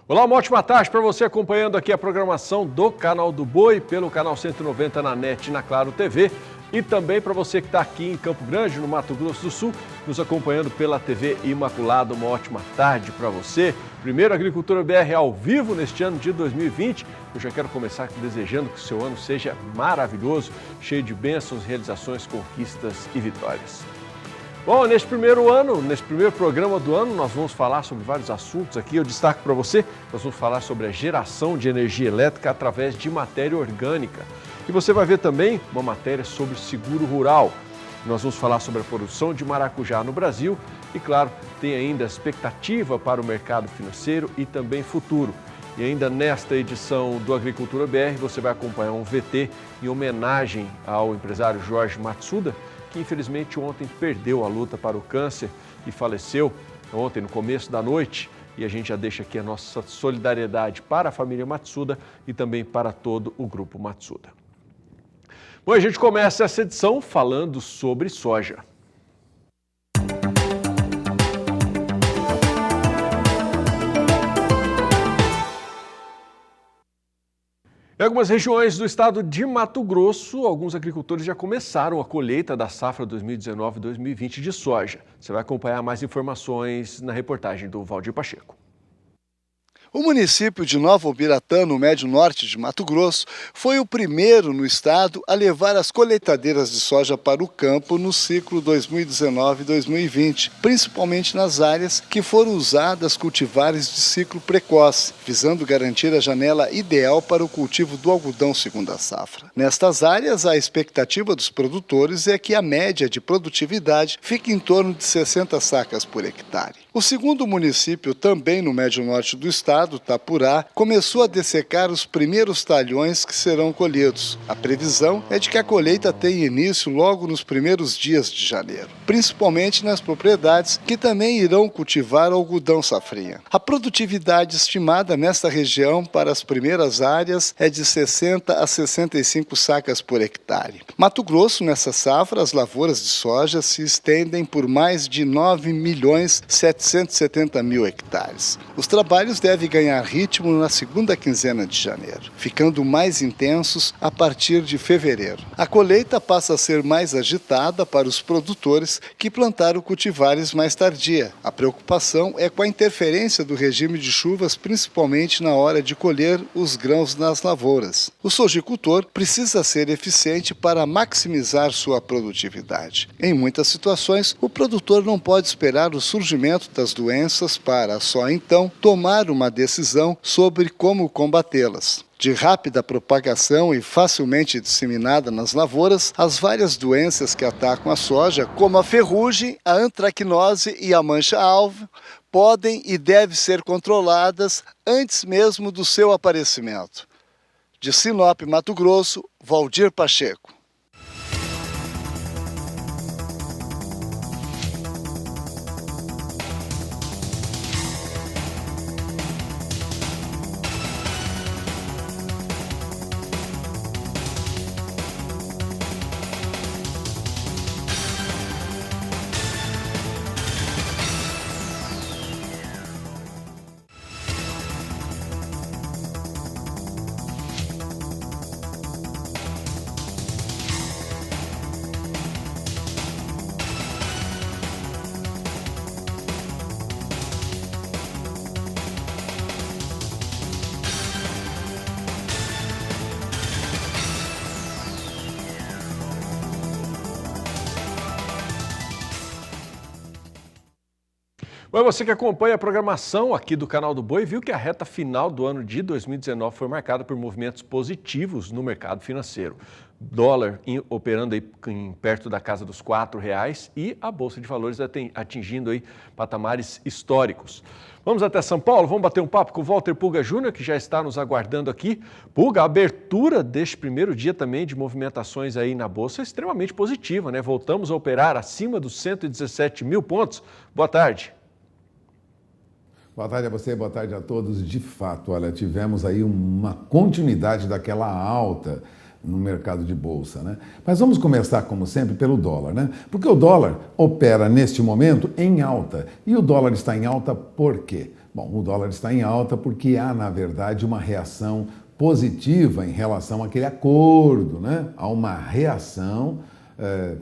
Olá, uma ótima tarde para você acompanhando aqui a programação do Canal do Boi, pelo canal 190 na NET e na Claro TV. E também para você que está aqui em Campo Grande, no Mato Grosso do Sul, nos acompanhando pela TV Imaculada. Uma ótima tarde para você. Primeiro Agricultura BR ao vivo neste ano de 2020. Eu já quero começar desejando que o seu ano seja maravilhoso, cheio de bênçãos, realizações, conquistas e vitórias. Bom, neste primeiro programa do ano, nós vamos falar sobre vários assuntos aqui. Eu destaco para você, nós vamos falar sobre a geração de energia elétrica através de matéria orgânica. E você vai ver também uma matéria sobre seguro rural. Nós vamos falar sobre a produção de maracujá no Brasil e, claro, tem ainda a expectativa para o mercado financeiro e também futuro. E ainda nesta edição do Agricultura BR, você vai acompanhar um VT em homenagem ao empresário Jorge Matsuda, que infelizmente ontem perdeu a luta para o câncer e faleceu ontem no começo da noite. E a gente já deixa aqui a nossa solidariedade para a família Matsuda e também para todo o grupo Matsuda. Bom, a gente começa essa edição falando sobre soja. Em algumas regiões do estado de Mato Grosso, alguns agricultores já começaram a colheita da safra 2019-2020 de soja. Você vai acompanhar mais informações na reportagem do Valdir Pacheco. O município de Nova Ubiratã, no médio norte de Mato Grosso, foi o primeiro no estado a levar as colheitadeiras de soja para o campo no ciclo 2019-2020, principalmente nas áreas que foram usadas cultivares de ciclo precoce, visando garantir a janela ideal para o cultivo do algodão segunda safra. Nestas áreas, a expectativa dos produtores é que a média de produtividade fique em torno de 60 sacas por hectare. O segundo município, também no médio norte do estado, Tapurá, começou a dessecar os primeiros talhões que serão colhidos. A previsão é de que a colheita tenha início logo nos primeiros dias de janeiro, principalmente nas propriedades que também irão cultivar algodão safrinha. A produtividade estimada nesta região para as primeiras áreas é de 60 a 65 sacas por hectare. Mato Grosso, nessa safra, as lavouras de soja se estendem por mais de 9.770.000 hectares. Os trabalhos devem ganhar ritmo na segunda quinzena de janeiro, ficando mais intensos a partir de fevereiro. A colheita passa a ser mais agitada para os produtores que plantaram cultivares mais tardia. A preocupação é com a interferência do regime de chuvas, principalmente na hora de colher os grãos nas lavouras. O sojicultor precisa ser eficiente para maximizar sua produtividade. Em muitas situações, o produtor não pode esperar o surgimento das doenças para, só então, tomar uma decisão sobre como combatê-las. De rápida propagação e facilmente disseminada nas lavouras, as várias doenças que atacam a soja, como a ferrugem, a antracnose e a mancha-alvo, podem e devem ser controladas antes mesmo do seu aparecimento. De Sinop, Mato Grosso, Valdir Pacheco. Bom, você que acompanha a programação aqui do Canal do Boi viu que a reta final do ano de 2019 foi marcada por movimentos positivos no mercado financeiro. Dólar operando aí perto da casa dos R$4 e a Bolsa de Valores atingindo aí patamares históricos. Vamos até São Paulo, vamos bater um papo com o Walter Pulga Júnior, que já está nos aguardando aqui. Pulga, a abertura deste primeiro dia também de movimentações aí na Bolsa é extremamente positiva, né? Voltamos a operar acima dos 117 mil pontos. Boa tarde. Boa tarde a você, boa tarde a todos. De fato, olha, tivemos aí uma continuidade daquela alta no mercado de bolsa, né? Mas vamos começar, como sempre, pelo dólar, né? Porque o dólar opera neste momento em alta. E o dólar está em alta por quê? Bom, o dólar está em alta porque há, na verdade, uma reação positiva em relação àquele acordo, né? Há uma reação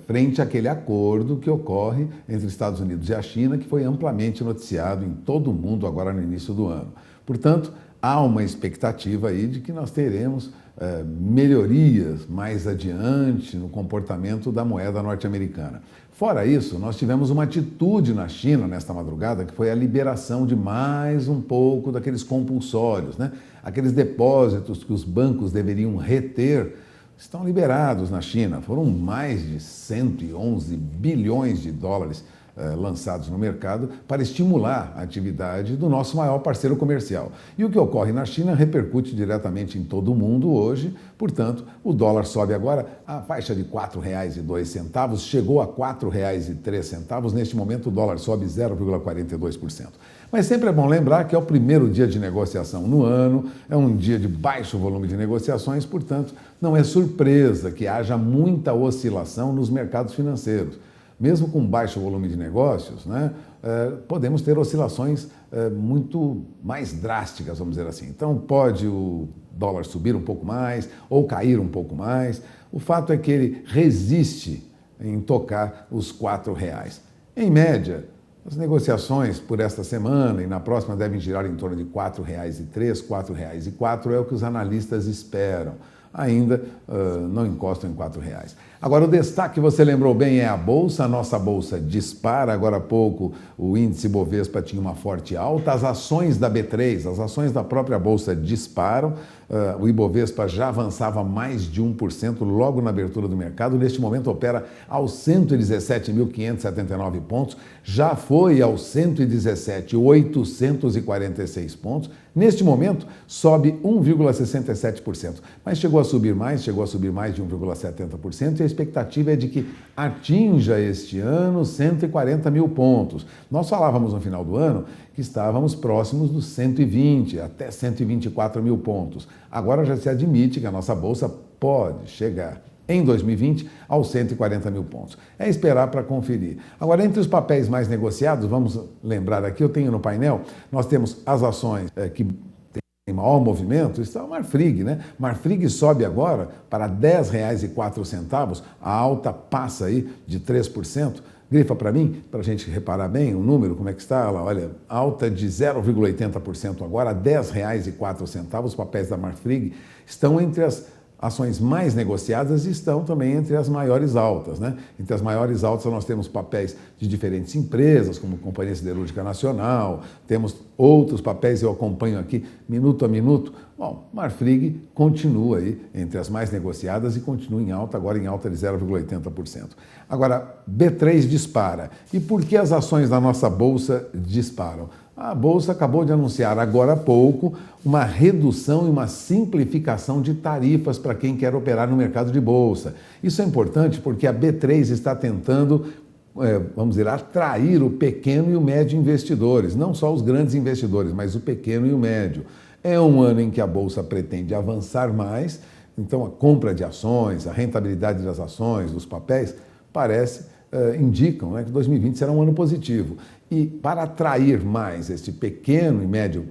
frente àquele acordo que ocorre entre Estados Unidos e a China, que foi amplamente noticiado em todo o mundo agora no início do ano. Portanto, há uma expectativa aí de que nós teremos melhorias mais adiante no comportamento da moeda norte-americana. Fora isso, nós tivemos uma atitude na China nesta madrugada, que foi a liberação de mais um pouco daqueles compulsórios, né? Aqueles depósitos que os bancos deveriam reter estão liberados na China. Foram mais de 111 bilhões de dólares lançados no mercado para estimular a atividade do nosso maior parceiro comercial. E o que ocorre na China repercute diretamente em todo o mundo hoje, portanto, o dólar sobe agora a faixa de R$ 4,02, chegou a R$ 4,03, neste momento o dólar sobe 0,42%. Mas sempre é bom lembrar que é o primeiro dia de negociação no ano, é um dia de baixo volume de negociações, portanto, não é surpresa que haja muita oscilação nos mercados financeiros. Mesmo com baixo volume de negócios, né, podemos ter oscilações muito mais drásticas, vamos dizer assim. Então, pode o dólar subir um pouco mais ou cair um pouco mais. O fato é que ele resiste em tocar os R$ 4,00. Em média, as negociações por esta semana e na próxima devem girar em torno de R$ 4,03, R$ 4,04, é o que os analistas esperam. Ainda não encostam em R$ 4,00. Agora, o destaque, você lembrou bem, é a Bolsa. A nossa Bolsa dispara. Agora há pouco, o índice Bovespa tinha uma forte alta. As ações da B3, as ações da própria Bolsa disparam. O Ibovespa já avançava mais de 1% logo na abertura do mercado. Neste momento, opera aos 117.579 pontos. Já foi aos 117.846 pontos. Neste momento, sobe 1,67%. Mas chegou a subir mais de 1,70%. E a expectativa é de que atinja este ano 140 mil pontos. Nós falávamos no final do ano que estávamos próximos dos 120 até 124 mil pontos. Agora já se admite que a nossa Bolsa pode chegar em 2020 aos 140 mil pontos. É esperar para conferir. Agora, entre os papéis mais negociados, vamos lembrar aqui, eu tenho no painel, nós temos as ações que tem maior movimento, está o Marfrig, né? Marfrig sobe agora para R$ 10,04, a alta passa aí de 3%. Grifa para mim, para a gente reparar bem o número, como é que está? Olha, alta de 0,80% agora, R$ 10,04. Os papéis da Marfrig estão entre as ações mais negociadas e estão também entre as maiores altas, né? Entre as maiores altas nós temos papéis de diferentes empresas, como Companhia Siderúrgica Nacional, temos outros papéis, eu acompanho aqui minuto a minuto. Bom, Marfrig continua aí entre as mais negociadas e continua em alta, agora em alta de 0,80%. Agora, B3 dispara. E por que as ações da nossa Bolsa disparam? A Bolsa acabou de anunciar agora há pouco uma redução e uma simplificação de tarifas para quem quer operar no mercado de Bolsa. Isso é importante porque a B3 está tentando, vamos dizer, atrair o pequeno e o médio investidores, não só os grandes investidores, mas o pequeno e o médio. É um ano em que a Bolsa pretende avançar mais, então a compra de ações, a rentabilidade das ações, dos papéis, indicam, né, que 2020 será um ano positivo. E para atrair mais este pequeno e médio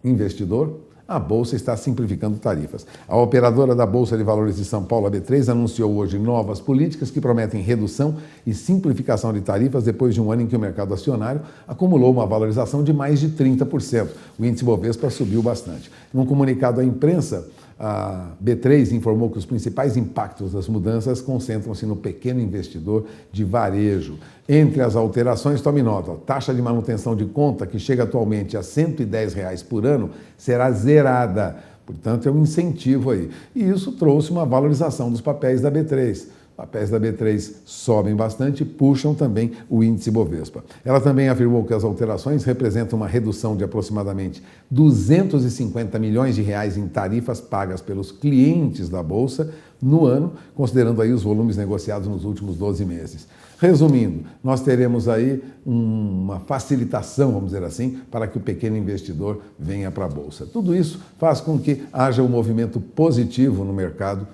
investidor, a Bolsa está simplificando tarifas. A operadora da Bolsa de Valores de São Paulo, a B3, anunciou hoje novas políticas que prometem redução e simplificação de tarifas depois de um ano em que o mercado acionário acumulou uma valorização de mais de 30%. O índice Bovespa subiu bastante. Num comunicado à imprensa, a B3 informou que os principais impactos das mudanças concentram-se no pequeno investidor de varejo. Entre as alterações, tome nota, a taxa de manutenção de conta, que chega atualmente a R$ 110 por ano, será zerada. Portanto, é um incentivo aí. E isso trouxe uma valorização dos papéis da B3. Papéis da B3 sobem bastante e puxam também o índice Bovespa. Ela também afirmou que as alterações representam uma redução de aproximadamente 250 milhões de reais em tarifas pagas pelos clientes da Bolsa no ano, considerando aí os volumes negociados nos últimos 12 meses. Resumindo, nós teremos aí uma facilitação, vamos dizer assim, para que o pequeno investidor venha para a Bolsa. Tudo isso faz com que haja um movimento positivo no mercado,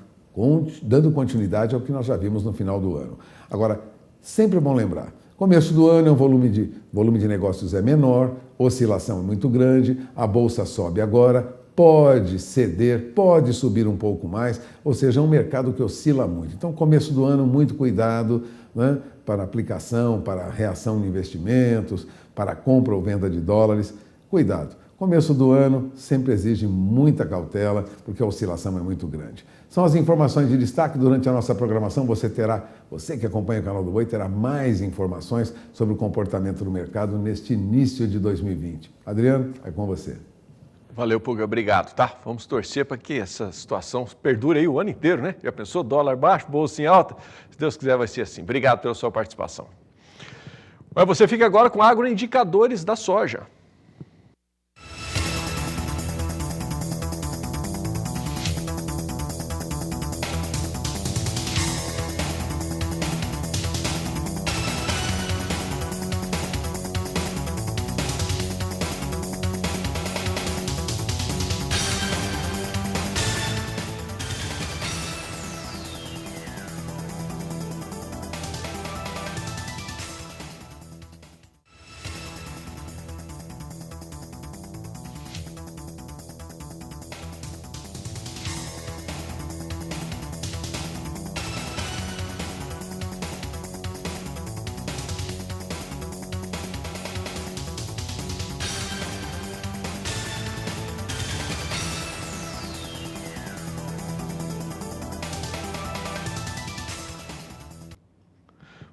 dando continuidade ao que nós já vimos no final do ano. Agora, sempre é bom lembrar, Começo do ano, o volume de negócios é menor, oscilação é muito grande, a bolsa sobe agora, pode ceder, pode subir um pouco mais, ou seja, é um mercado que oscila muito. Então, começo do ano, muito cuidado, né, para aplicação, para reação de investimentos, para compra ou venda de dólares. Cuidado. Começo do ano sempre exige muita cautela, porque a oscilação é muito grande. São as informações de destaque durante a nossa programação. Você que acompanha o canal do Boi, terá mais informações sobre o comportamento do mercado neste início de 2020. Adriano, é com você. Valeu, Puga, obrigado, tá? Vamos torcer para que essa situação perdure aí o ano inteiro, né? Já pensou? Dólar baixo, bolsa em alta? Se Deus quiser, vai ser assim. Obrigado pela sua participação. Mas você fica agora com agroindicadores da soja.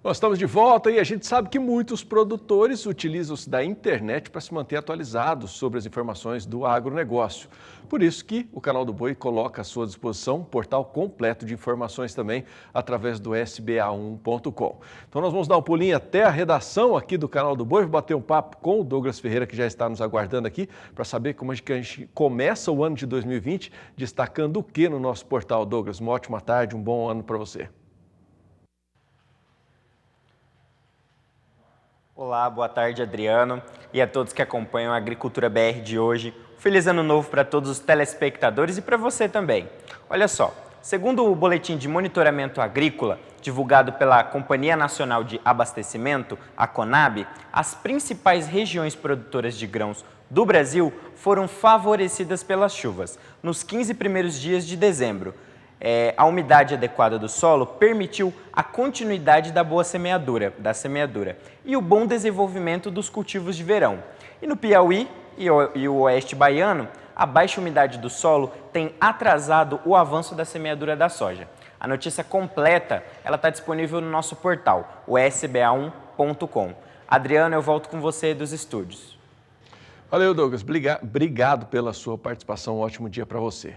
Nós estamos de volta e a gente sabe que muitos produtores utilizam-se da internet para se manter atualizados sobre as informações do agronegócio. Por isso que o Canal do Boi coloca à sua disposição um portal completo de informações também através do sba1.com. Então nós vamos dar um pulinho até a redação aqui do Canal do Boi, bater um papo com o Douglas Ferreira, que já está nos aguardando aqui, para saber como é que a gente começa o ano de 2020, destacando o que no nosso portal. Douglas, uma ótima tarde, um bom ano para você. Olá, boa tarde, Adriano, e a todos que acompanham a Agricultura BR de hoje. Feliz Ano Novo para todos os telespectadores e para você também. Olha só, segundo o Boletim de Monitoramento Agrícola, divulgado pela Companhia Nacional de Abastecimento, a CONAB, as principais regiões produtoras de grãos do Brasil foram favorecidas pelas chuvas nos 15 primeiros dias de dezembro. A umidade adequada do solo permitiu a continuidade da boa semeadura, e o bom desenvolvimento dos cultivos de verão. E no Piauí e o Oeste Baiano, a baixa umidade do solo tem atrasado o avanço da semeadura da soja. A notícia completa está disponível no nosso portal, o sba1.com. Adriano, eu volto com você dos estúdios. Valeu, Douglas. Obrigado pela sua participação. Um ótimo dia para você.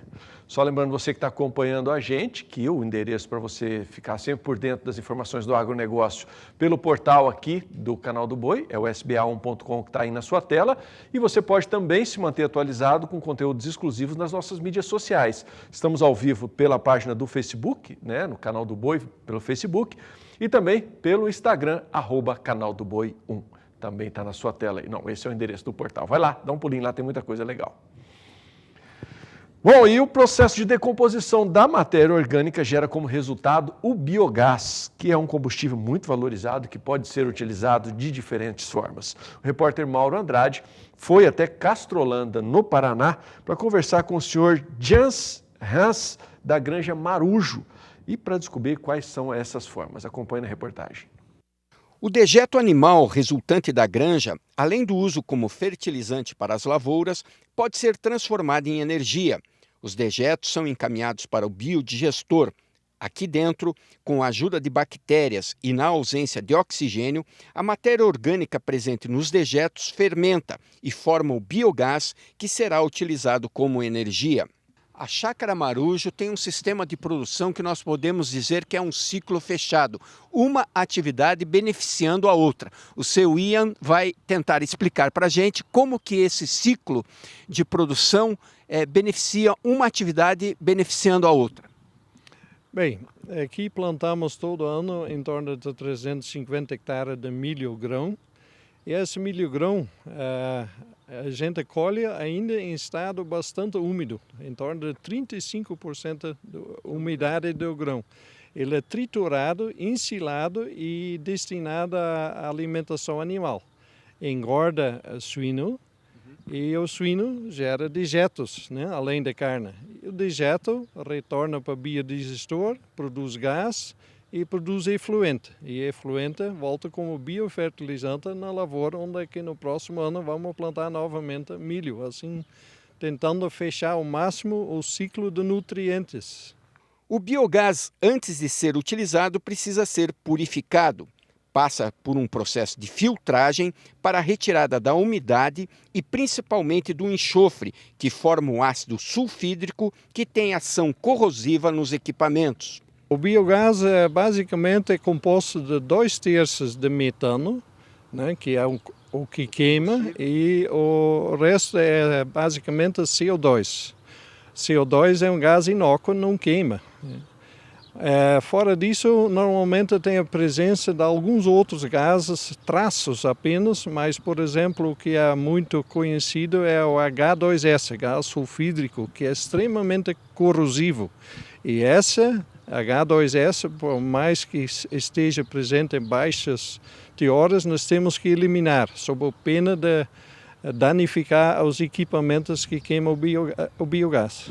Só lembrando você que está acompanhando a gente, que o endereço para você ficar sempre por dentro das informações do agronegócio pelo portal aqui do Canal do Boi, é o sba1.com que está aí na sua tela. E você pode também se manter atualizado com conteúdos exclusivos nas nossas mídias sociais. Estamos ao vivo pela página do Facebook, né, no Canal do Boi, pelo Facebook, e também pelo Instagram, @canaldoboi1. Também está na sua tela aí. Não, esse é o endereço do portal. Vai lá, dá um pulinho lá, tem muita coisa legal. Bom, e o processo de decomposição da matéria orgânica gera como resultado o biogás, que é um combustível muito valorizado que pode ser utilizado de diferentes formas. O repórter Mauro Andrade foi até Castrolanda, no Paraná, para conversar com o senhor Jans Hans, da Granja Marujo, e para descobrir quais são essas formas. Acompanhe na reportagem. O dejeto animal resultante da granja, além do uso como fertilizante para as lavouras, pode ser transformado em energia. Os dejetos são encaminhados para o biodigestor. Aqui dentro, com a ajuda de bactérias e na ausência de oxigênio, a matéria orgânica presente nos dejetos fermenta e forma o biogás, que será utilizado como energia. A Chácara Marujo tem um sistema de produção que nós podemos dizer que é um ciclo fechado, uma atividade beneficiando a outra. O seu Ian vai tentar explicar para a gente como que esse ciclo de produção beneficia uma atividade beneficiando a outra. Bem, aqui plantamos todo ano em torno de 350 hectares de milho grão. E esse milho grão a gente colhe ainda em estado bastante úmido, em torno de 35% de umidade do grão. Ele é triturado, ensilado e destinado à alimentação animal. Engorda o suíno e o suíno gera dejetos, né, além da carne. E o dejeto retorna para o biodigestor, produz gás e produz efluente. E efluente volta como biofertilizante na lavoura, onde aqui no próximo ano vamos plantar novamente milho, assim tentando fechar ao máximo o ciclo de nutrientes. O biogás, antes de ser utilizado, precisa ser purificado. Passa por um processo de filtragem para a retirada da umidade e principalmente do enxofre, que forma um ácido sulfídrico que tem ação corrosiva nos equipamentos. O biogás basicamente é composto de 2/3 de metano, né, que é o que queima, e o resto é basicamente CO2. CO2 é um gás inócuo, não queima. Fora disso, normalmente tem a presença de alguns outros gases, traços apenas, mas, por exemplo, o que é muito conhecido é o H2S, gás sulfídrico, que é extremamente corrosivo. E essa H2S, por mais que esteja presente em baixas teores, nós temos que eliminar, sob a pena de danificar os equipamentos que queimam o biogás.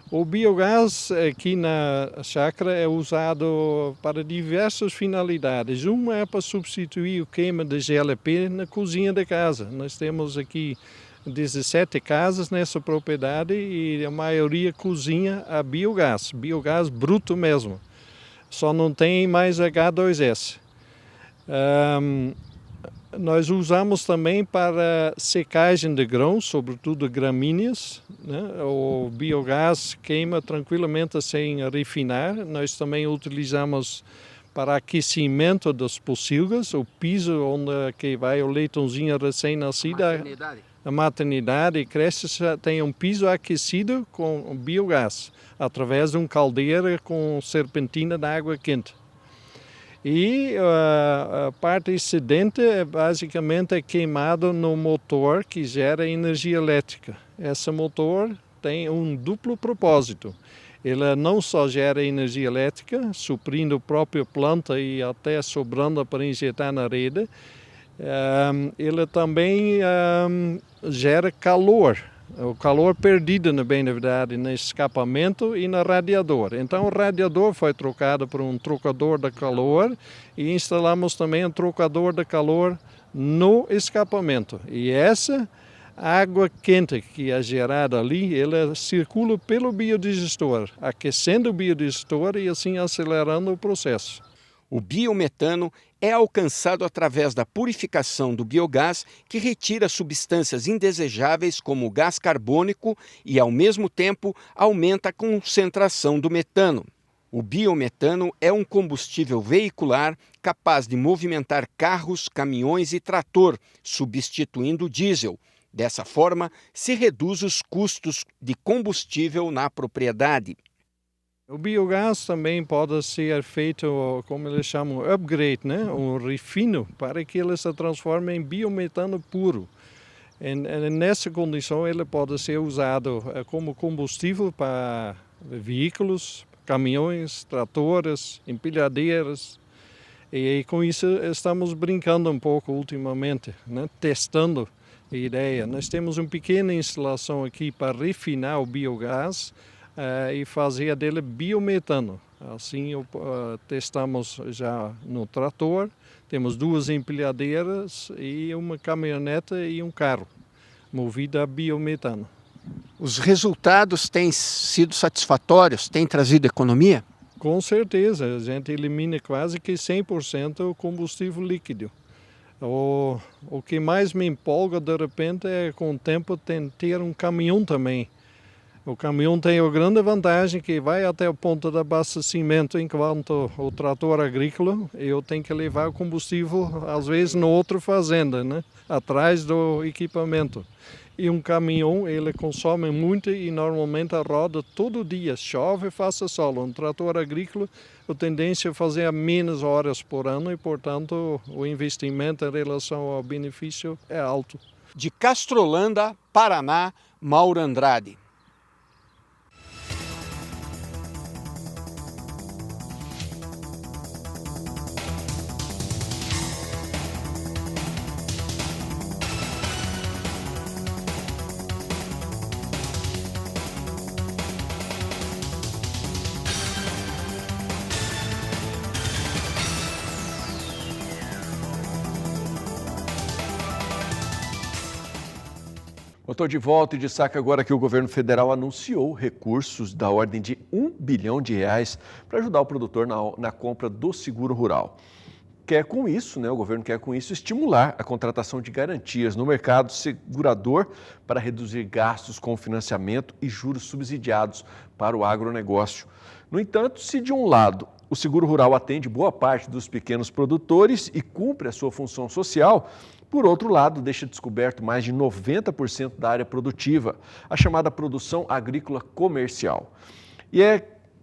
O biogás aqui na chácara é usado para diversas finalidades. Uma é para substituir o queima de GLP na cozinha da casa. Nós temos aqui 17 casas nessa propriedade e a maioria cozinha a biogás bruto mesmo. Só não tem mais H2S. Nós usamos também para secagem de grãos, sobretudo gramíneas, né? O biogás queima tranquilamente sem refinar. Nós também utilizamos para aquecimento das pocilgas, o piso onde que vai o leitãozinho recém-nascido. A maternidade cresce, tem um piso aquecido com biogás, através de um caldeira com serpentina de água quente. E a parte excedente é basicamente queimado no motor que gera energia elétrica. Esse motor tem um duplo propósito. Ele não só gera energia elétrica, suprindo a própria planta e até sobrando para injetar na rede, ele também gera calor. O calor perdido, na bem na verdade, no escapamento e no radiador. Então o radiador foi trocado por um trocador de calor e instalamos também um trocador de calor no escapamento. E essa água quente que é gerada ali, ela circula pelo biodigestor, aquecendo o biodigestor e assim acelerando o processo. O biometano é alcançado através da purificação do biogás, que retira substâncias indesejáveis como o gás carbônico e, ao mesmo tempo, aumenta a concentração do metano. O biometano é um combustível veicular capaz de movimentar carros, caminhões e trator, substituindo o diesel. Dessa forma, se reduz os custos de combustível na propriedade. O biogás também pode ser feito, como eles chamam, upgrade, né? Um refino, para que ele se transforme em biometano puro. E nessa condição, ele pode ser usado como combustível para veículos, caminhões, tratores, empilhadeiras. E com isso estamos brincando um pouco ultimamente, né? Testando a ideia. Nós temos uma pequena instalação aqui para refinar o biogás, e fazer dele biometano. Assim testamos já no trator, temos 2 empilhadeiras e uma caminhoneta e um carro movido a biometano. Os resultados têm sido satisfatórios? Têm trazido economia? Com certeza, a gente elimina quase que 100% o combustível líquido. O que mais me empolga de repente é com o tempo ter um caminhão também. O caminhão tem a grande vantagem que vai até o ponto de abastecimento, enquanto o trator agrícola, eu tenho que levar o combustível, às vezes, na outra fazenda, né? Atrás do equipamento. E um caminhão, ele consome muito e normalmente roda todo dia, chove e faça sol. Um trator agrícola, a tendência é fazer menos horas por ano e, portanto, o investimento em relação ao benefício é alto. De Castrolanda, Paraná, Mauro Andrade. Eu estou de volta e destaque agora que o governo federal anunciou recursos da ordem de R$1 bilhão para ajudar o produtor na compra do seguro rural. O governo quer com isso estimular a contratação de garantias no mercado segurador para reduzir gastos com financiamento e juros subsidiados para o agronegócio. No entanto, se de um lado o seguro rural atende boa parte dos pequenos produtores e cumpre a sua função social, por outro lado, deixa descoberto mais de 90% da área produtiva, a chamada produção agrícola comercial. E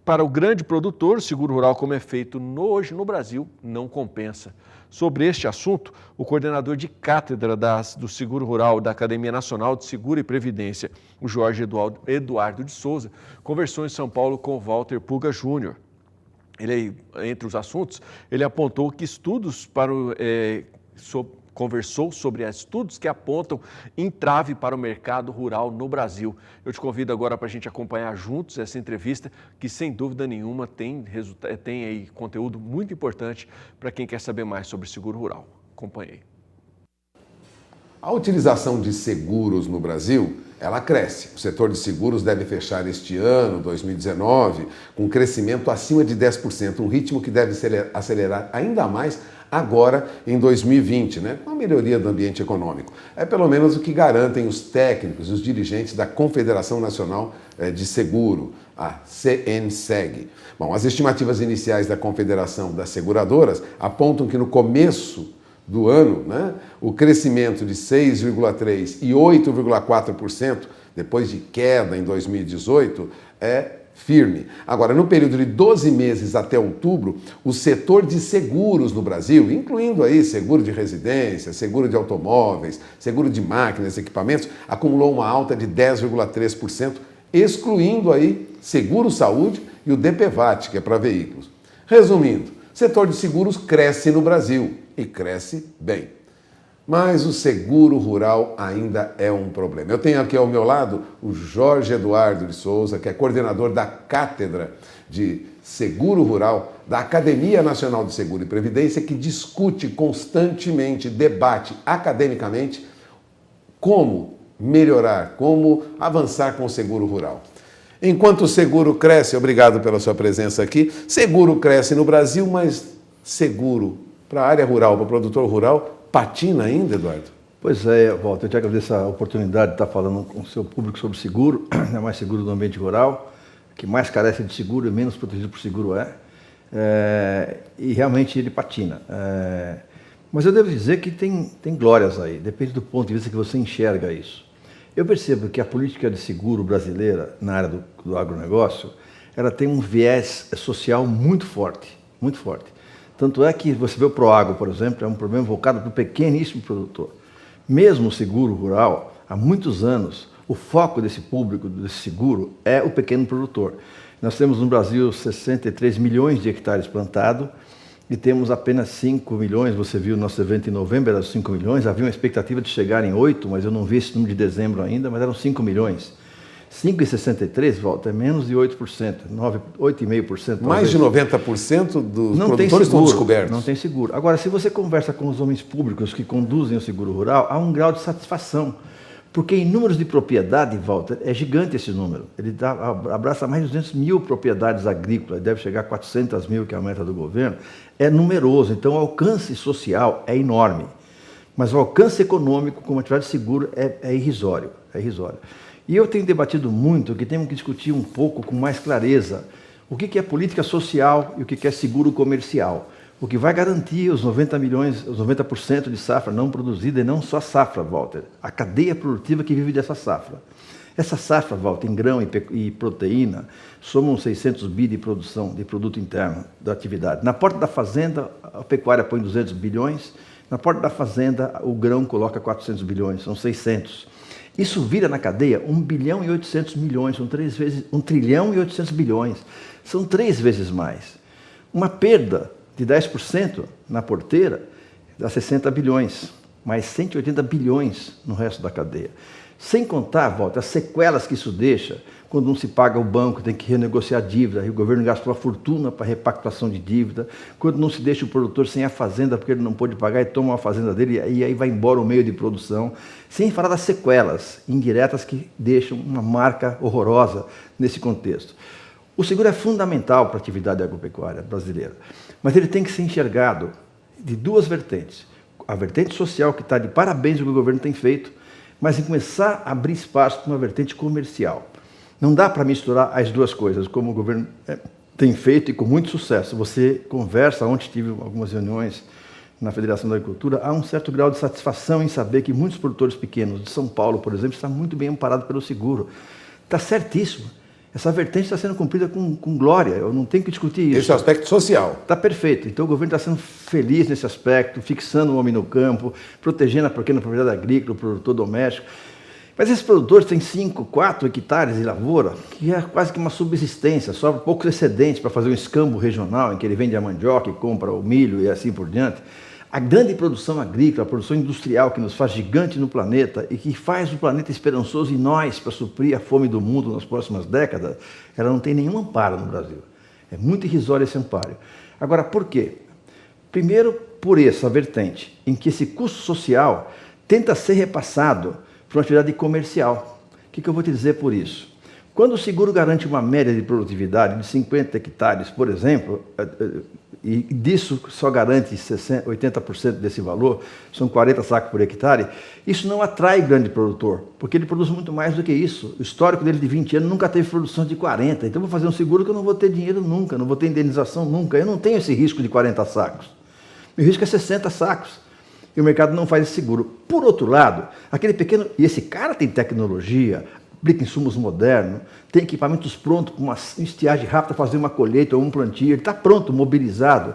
para o grande produtor, o seguro rural, como é feito hoje no Brasil, não compensa. Sobre este assunto, o coordenador de cátedra do Seguro Rural da Academia Nacional de Seguro e Previdência, o Jorge Eduardo de Souza, conversou em São Paulo com Walter Puga Júnior. Entre os assuntos, ele apontou que conversou sobre estudos que apontam entrave para o mercado rural no Brasil. Eu te convido agora para a gente acompanhar juntos essa entrevista, que sem dúvida nenhuma tem aí conteúdo muito importante para quem quer saber mais sobre seguro rural. Acompanhei. A utilização de seguros no Brasil, ela cresce. O setor de seguros deve fechar este ano, 2019, com um crescimento acima de 10%, um ritmo que deve acelerar ainda mais agora em 2020, com a melhoria do ambiente econômico. É pelo menos o que garantem os técnicos e os dirigentes da Confederação Nacional de Seguro, a CNSEG. Bom, as estimativas iniciais da Confederação das Seguradoras apontam que no começo do ano, o crescimento de 6,3% e 8,4%, depois de queda em 2018, é firme. Agora, no período de 12 meses até outubro, o setor de seguros no Brasil, incluindo aí seguro de residência, seguro de automóveis, seguro de máquinas e equipamentos, acumulou uma alta de 10,3%, excluindo aí seguro saúde e o DPVAT, que é para veículos. Resumindo, o setor de seguros cresce no Brasil e cresce bem. Mas o seguro rural ainda é um problema. Eu tenho aqui ao meu lado o Jorge Eduardo de Souza, que é coordenador da Cátedra de Seguro Rural da Academia Nacional de Seguro e Previdência, que discute constantemente, debate academicamente como melhorar, como avançar com o seguro rural. Enquanto o seguro cresce, obrigado pela sua presença aqui, seguro cresce no Brasil, mas seguro para a área rural, para o produtor rural, patina ainda, Eduardo? Pois é, Walter, eu te agradeço a oportunidade de estar falando com o seu público sobre seguro, ainda mais seguro do ambiente rural, que mais carece de seguro e menos protegido por seguro e realmente ele patina. Mas eu devo dizer que tem glórias aí, depende do ponto de vista que você enxerga isso. Eu percebo que a política de seguro brasileira na área do agronegócio, ela tem um viés social muito forte, muito forte. Tanto é que você vê o Proagro, por exemplo, é um problema voltado para o pequeníssimo produtor. Mesmo o seguro rural, há muitos anos, o foco desse público, desse seguro, é o pequeno produtor. Nós temos no Brasil 63 milhões de hectares plantados e temos apenas 5 milhões, você viu o nosso evento em novembro, era 5 milhões, havia uma expectativa de chegar em 8, mas eu não vi esse número de dezembro ainda, mas eram 5 milhões. 5,63, Walter, é menos de 8%, 8,5%. Mais de 90% dos produtores estão descobertos. Não tem seguro. Agora, se você conversa com os homens públicos que conduzem o seguro rural, há um grau de satisfação. Porque em números de propriedade, Walter, é gigante esse número. Ele abraça mais de 200 mil propriedades agrícolas, deve chegar a 400 mil, que é a meta do governo. É numeroso, então o alcance social é enorme. Mas o alcance econômico com uma atividade de seguro é irrisório. É irrisório. E eu tenho debatido muito que temos que discutir um pouco com mais clareza o que é política social e o que é seguro comercial. O que vai garantir os 90 milhões, os 90% de safra não produzida, e não só safra, Walter, a cadeia produtiva que vive dessa safra. Essa safra, Walter, em grão e proteína, somam 600 bi de produção de produto interno da atividade. Na porta da fazenda, a pecuária põe 200 bilhões, na porta da fazenda, o grão coloca 400 bilhões, são 600. Isso vira na cadeia 1 bilhão e 800 milhões, são 3 vezes, 1 trilhão e 800 bilhões, são 3 vezes mais. Uma perda de 10% na porteira dá 60 bilhões, mais 180 bilhões no resto da cadeia. Sem contar, Walter, as sequelas que isso deixa quando não se paga o banco, tem que renegociar a dívida, e o governo gasta uma fortuna para repactuação de dívida, quando não se deixa o produtor sem a fazenda porque ele não pode pagar e toma a fazenda dele e aí vai embora o meio de produção, sem falar das sequelas indiretas que deixam uma marca horrorosa nesse contexto. O seguro é fundamental para a atividade agropecuária brasileira, mas ele tem que ser enxergado de duas vertentes. A vertente social, que está de parabéns o que o governo tem feito, mas em começar a abrir espaço para uma vertente comercial. Não dá para misturar as duas coisas, como o governo tem feito e com muito sucesso. Você conversa, ontem tive algumas reuniões na Federação da Agricultura, há um certo grau de satisfação em saber que muitos produtores pequenos de São Paulo, por exemplo, estão muito bem amparados pelo seguro. Está certíssimo. Essa vertente está sendo cumprida com glória, eu não tenho que discutir isso. Esse é o aspecto social. Está perfeito. Então o governo está sendo feliz nesse aspecto, fixando o homem no campo, protegendo a pequena propriedade agrícola, o produtor doméstico. Mas esses produtores têm 5, 4 hectares de lavoura, que é quase que uma subsistência, sobra poucos excedentes para fazer um escambo regional, em que ele vende a mandioca e compra o milho e assim por diante. A grande produção agrícola, a produção industrial que nos faz gigante no planeta e que faz o planeta esperançoso e nós para suprir a fome do mundo nas próximas décadas, ela não tem nenhum amparo no Brasil. É muito irrisório esse amparo. Agora, por quê? Primeiro, por essa vertente, em que esse custo social tenta ser repassado para uma atividade comercial. O que eu vou te dizer por isso? Quando o seguro garante uma média de produtividade de 50 hectares, por exemplo, e disso só garante 80% desse valor, são 40 sacos por hectare, isso não atrai o grande produtor, porque ele produz muito mais do que isso. O histórico dele de 20 anos nunca teve produção de 40, então eu vou fazer um seguro que eu não vou ter dinheiro nunca, não vou ter indenização nunca, eu não tenho esse risco de 40 sacos. Meu risco é 60 sacos. E o mercado não faz esse seguro. Por outro lado, aquele pequeno... E esse cara tem tecnologia, aplica insumos modernos, tem equipamentos prontos, com uma estiagem rápida, fazer uma colheita ou um plantio, ele está pronto, mobilizado.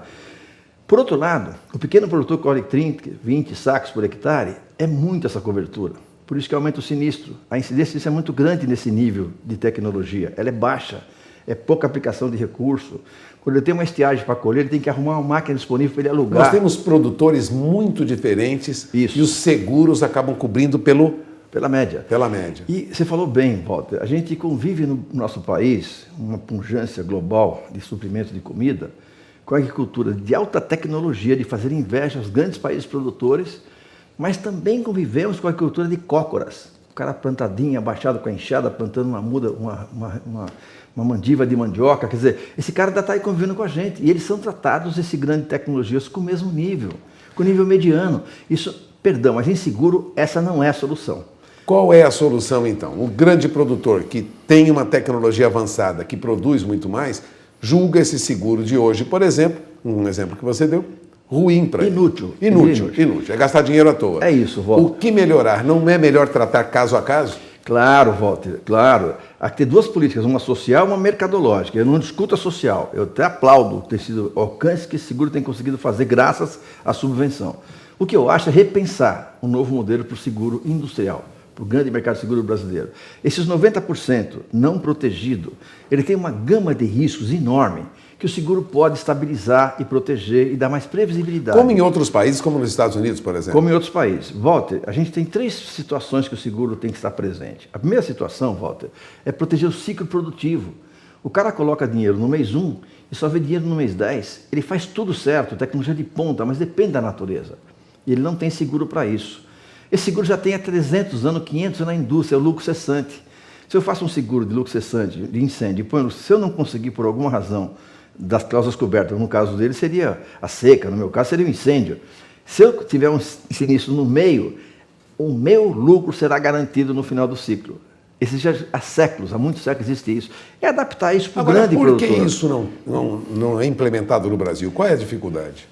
Por outro lado, o pequeno produtor colhe 30, 20 sacos por hectare, é muito essa cobertura. Por isso que aumenta o sinistro. A incidência disso é muito grande nesse nível de tecnologia. Ela é baixa, é pouca aplicação de recurso. Quando ele tem uma estiagem para colher, ele tem que arrumar uma máquina disponível para ele alugar. Nós temos produtores muito diferentes. Isso. E os seguros acabam cobrindo pela média. Pela média. E você falou bem, Walter, a gente convive no nosso país uma pujança global de suprimento de comida com a agricultura de alta tecnologia, de fazer inveja aos grandes países produtores, mas também convivemos com a agricultura de cócoras. O cara plantadinho, abaixado com a enxada, plantando uma muda, uma mandiva de mandioca, quer dizer, esse cara ainda está aí convivendo com a gente, e eles são tratados, esse grande tecnologias, com o mesmo nível, com o nível mediano. Isso, perdão, mas em seguro, essa não é a solução. Qual é a solução, então? O grande produtor que tem uma tecnologia avançada, que produz muito mais, julga esse seguro de hoje, por exemplo, um exemplo que você deu, ruim para ele. Inútil. É gastar dinheiro à toa. É isso, Walter. O que melhorar? Não é melhor tratar caso a caso? Claro, Walter, claro. Há que ter duas políticas, uma social e uma mercadológica. Eu não discuto a social, eu até aplaudo ter sido o alcance que esse seguro tem conseguido fazer graças à subvenção. O que eu acho é repensar um novo modelo para o seguro industrial, para o grande mercado de seguro brasileiro. Esses 90% não protegido, ele tem uma gama de riscos enorme que o seguro pode estabilizar e proteger e dar mais previsibilidade. Como em outros países, como nos Estados Unidos, por exemplo? Como em outros países. Walter, a gente tem 3 situações que o seguro tem que estar presente. A primeira situação, Walter, é proteger o ciclo produtivo. O cara coloca dinheiro no mês 1 e só vê dinheiro no mês 10. Ele faz tudo certo, tecnologia de ponta, mas depende da natureza. E ele não tem seguro para isso. Esse seguro já tem há 300 anos, 500 na indústria, é o lucro cessante. Se eu faço um seguro de lucro cessante, de incêndio, se eu não conseguir por alguma razão das cláusulas cobertas, no caso dele seria a seca, no meu caso seria o incêndio. Se eu tiver um sinistro no meio, o meu lucro será garantido no final do ciclo. Esse já há séculos, há muitos séculos existe isso. É adaptar isso para o grande produtor. Por que isso não é implementado no Brasil? Qual é a dificuldade?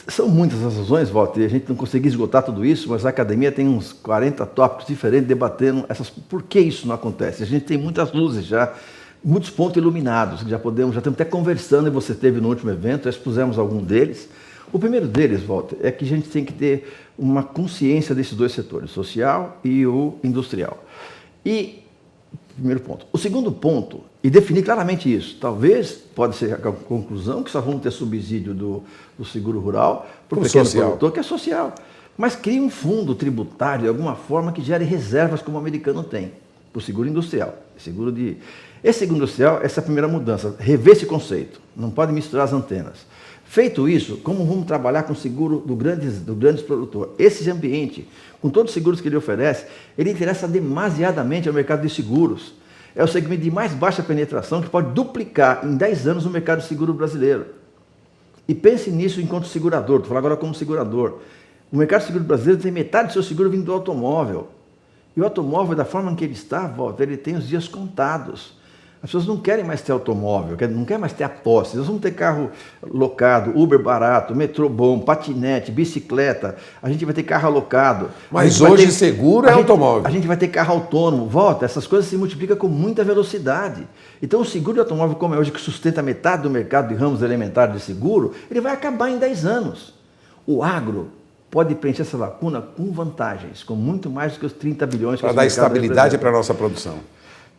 São muitas as razões, Walter, e a gente não conseguiu esgotar tudo isso, mas a academia tem uns 40 tópicos diferentes debatendo por que isso não acontece. A gente tem muitas luzes já, muitos pontos iluminados, que já estamos até conversando, e você teve no último evento, já expusemos algum deles. O primeiro deles, Walter, é que a gente tem que ter uma consciência desses dois setores, social e o industrial. Primeiro ponto. O segundo ponto, e definir claramente isso, talvez, pode ser a conclusão, que só vamos ter subsídio do seguro rural para o pequeno produtor, que é social. Mas crie um fundo tributário, de alguma forma, que gere reservas como o americano tem. para o seguro industrial. Esse seguro industrial, essa é a primeira mudança, rever esse conceito, não pode misturar as antenas. Feito isso, como vamos trabalhar com o seguro do grandes produtor? Esse ambiente, com todos os seguros que ele oferece, ele interessa demasiadamente ao mercado de seguros. É o segmento de mais baixa penetração que pode duplicar em 10 anos o mercado de seguro brasileiro. E pense nisso enquanto segurador, estou falando agora como segurador. O mercado de seguro brasileiro tem metade do seu seguro vindo do automóvel. E o automóvel, da forma que ele está, Walter, ele tem os dias contados. As pessoas não querem mais ter automóvel, não querem mais ter a posse. Nós vamos ter carro locado, Uber barato, metrô bom, patinete, bicicleta. A gente vai ter carro alocado. Mas hoje seguro é automóvel. A gente vai ter carro autônomo. Volta, essas coisas se multiplicam com muita velocidade. Então o seguro de automóvel, como é hoje, que sustenta metade do mercado de ramos elementares de seguro, ele vai acabar em 10 anos. O agro pode preencher essa lacuna com vantagens, com muito mais do que os 30 bilhões. Para dar estabilidade para a nossa produção.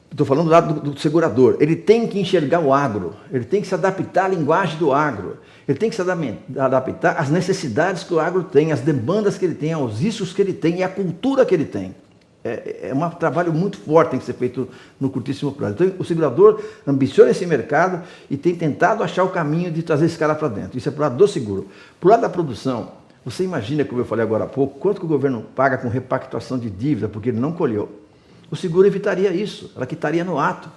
Estou falando do lado do segurador. Ele tem que enxergar o agro, ele tem que se adaptar à linguagem do agro, ele tem que se adaptar às necessidades que o agro tem, às demandas que ele tem, aos riscos que ele tem e à cultura que ele tem. É um trabalho muito forte que tem que ser feito no curtíssimo prazo. Então, o segurador ambiciona esse mercado e tem tentado achar o caminho de trazer esse cara para dentro. Isso é para o lado do seguro. Para o lado da produção, você imagina, como eu falei agora há pouco, quanto que o governo paga com repactuação de dívida porque ele não colheu. O seguro evitaria isso, ela quitaria no ato,